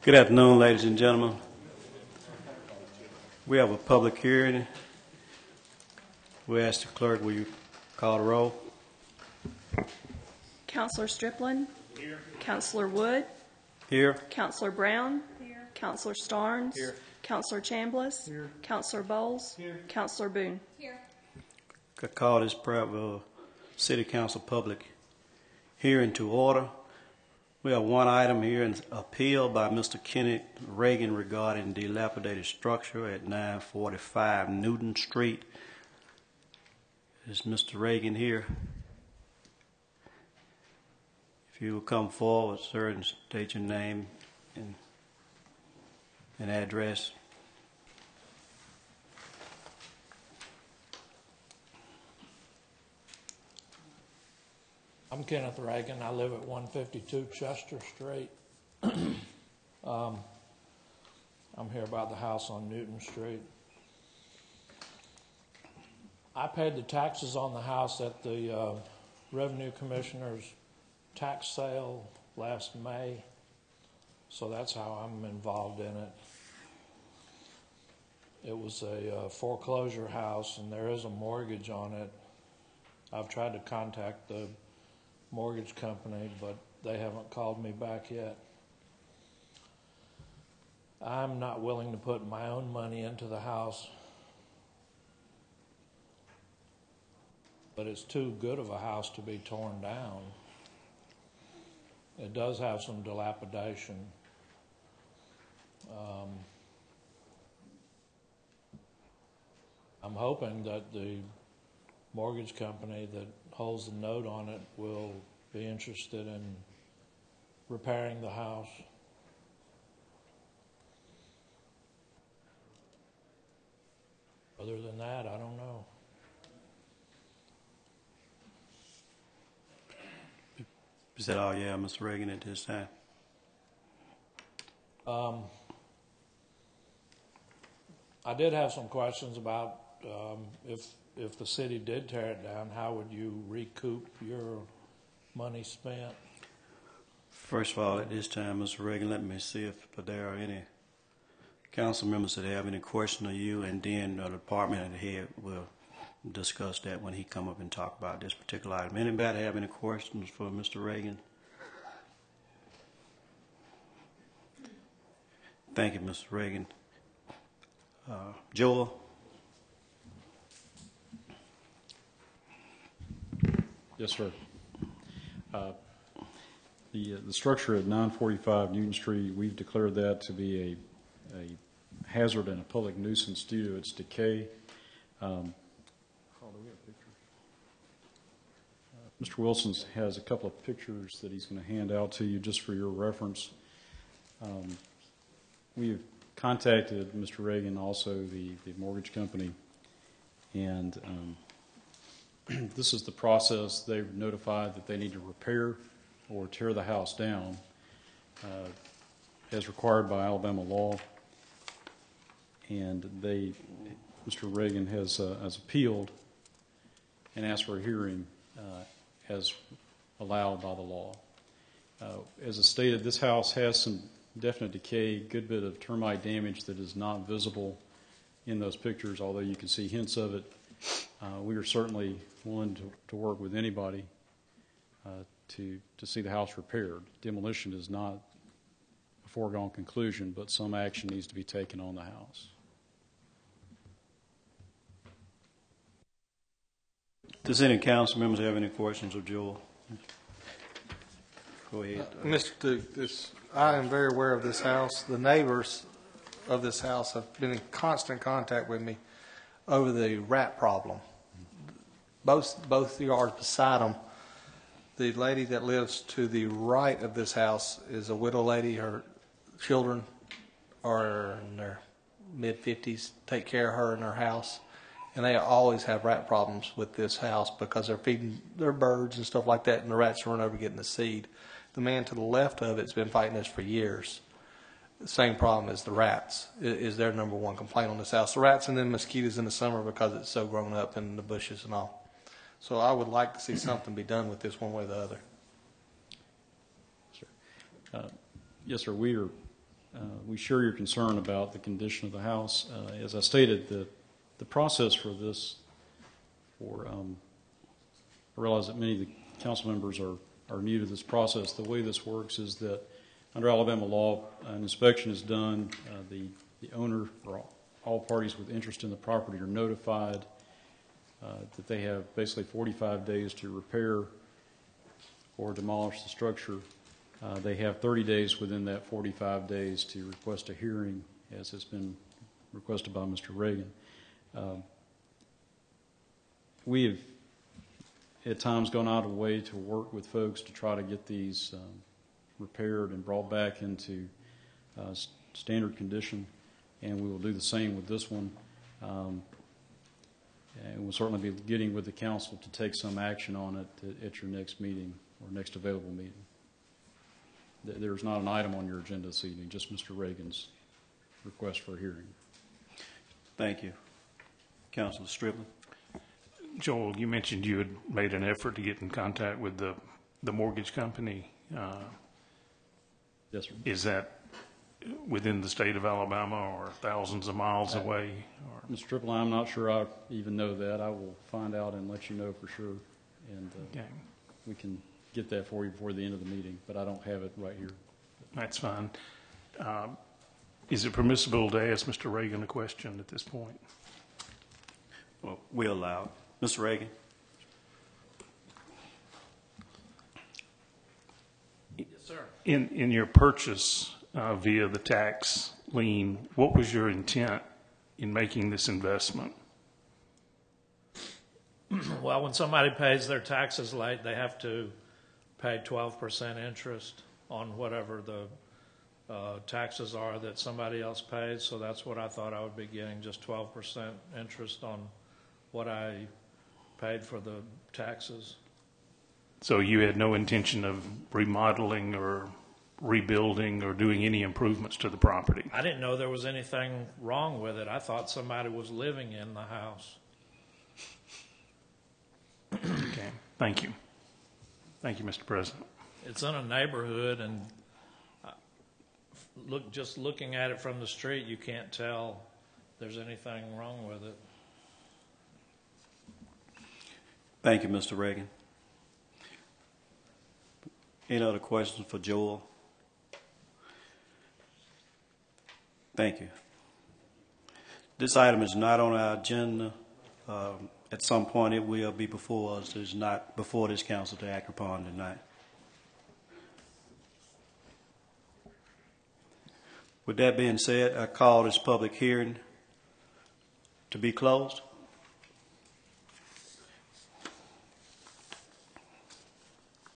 Good afternoon, ladies and gentlemen. We have a public hearing. We ask the clerk, will you call the roll? Councilor Striplin. Here. Councilor Wood. Here. Councilor Brown. Here. Councilor Starnes. Here. Councilor Chambliss. Here. Councilor Bowles. Here. Councilor Boone. Here. I call this City Council public hearing to order. We have one item here, an appeal by Mr. Kenneth Regan regarding dilapidated structure at 945 Newton Street. Is Mr. Regan here? If you will come forward, sir, and state your name and address. I'm Kenneth Regan. I live at 152 Chester Street. I'm here about the house on Newton Street. I paid the taxes on the house at the Revenue Commissioner's tax sale last May, so that's how I'm involved in it. It was a foreclosure house, and there is a mortgage on it. I've tried to contact the mortgage company, but they haven't called me back yet. I'm not willing to put my own money into the house, but it's too good of a house to be torn down. It does have some dilapidation. I'm hoping that the mortgage company that holds the note on it will be interested in repairing the house. Other than that, I don't know. Is that all you have, Mr. Regan, at this time? I did have some questions about if the city did tear it down, how would you recoup your money spent? First of all, at this time, Mr. Regan, let me see if there are any council members that have any question of you, and then the department head will discuss that when he come up and talk about this particular item. Anybody have any questions for Mr. Regan? Thank you, Mr. Regan. Joel? Yes, sir. The structure at 945 Newton Street, we've declared that to be a hazard and a public nuisance due to its decay. Mr. Wilson has a couple of pictures that he's going to hand out to you just for your reference. We have contacted Mr. Regan, also the mortgage company, and this is the process. They've notified that they need to repair or tear the house down as required by Alabama law, and Mr. Regan has appealed and asked for a hearing as allowed by the law. As I stated, this house has some definite decay, good bit of termite damage that is not visible in those pictures, although you can see hints of it. We are certainly willing to work with anybody to see the house repaired. Demolition is not a foregone conclusion, but some action needs to be taken on the house. Does any council members have any questions of Joel? Go ahead. Mr. Duke, I am very aware of this house. The neighbors of this house have been in constant contact with me over the rat problem. Both yards beside them, the lady that lives to the right of this house is a widow lady. Her children are in their mid-50s, take care of her in her house. And they always have rat problems with this house because they're feeding their birds and stuff like that, and the rats run over getting the seed. The man to the left of it's been fighting this for years. The same problem as the rats is their number one complaint on this house. The rats and then mosquitoes in the summer because it's so grown up in the bushes and all. So I would like to see something be done with this one way or the other. Yes, sir. We are we share your concern about the condition of the house. As I stated, the process for this, I realize that many of the council members are new to this process. The way this works is that under Alabama law, an inspection is done. The owner or all parties with interest in the property are notified that they have basically 45 days to repair or demolish the structure. They have 30 days within that 45 days to request a hearing, as has been requested by Mr. Reagan. We have at times gone out of the way to work with folks to try to get these repaired and brought back into standard condition, and we will do the same with this one. And we'll certainly be getting with the council to take some action on it at your next meeting or next available meeting. There's not an item on your agenda this evening, just Mr. Reagan's request for a hearing. Thank you. Councilor Strickland. Joel, you mentioned you had made an effort to get in contact with the mortgage company. Yes, sir. Is that within the state of Alabama or thousands of miles away? Or? Mr. Triple, I'm not sure I even know that. I will find out and let you know for sure. And Okay. we can get that for you before the end of the meeting, but I don't have it right here. That's fine. Is it permissible to ask Mr. Reagan a question at this point? Well, we allow it. Mr. Reagan. Yes, sir. In your purchase via the tax lien, what was your intent in making this investment? Well, when somebody pays their taxes late, they have to pay 12% interest on whatever the taxes are that somebody else pays. So that's what I thought I would be getting, just 12% interest on what I paid for the taxes. So you had no intention of remodeling or rebuilding or doing any improvements to the property? I didn't know there was anything wrong with it. I thought somebody was living in the house. Okay, thank you. Thank you, Mr. President. It's in a neighborhood, and just looking at it from the street, you can't tell there's anything wrong with it. Thank you, Mr. Reagan. Any other questions for Joel? Thank you. This item is not on our agenda. At some point, it will be before us. It's not before this council to act upon tonight. With that being said, I call this public hearing to be closed.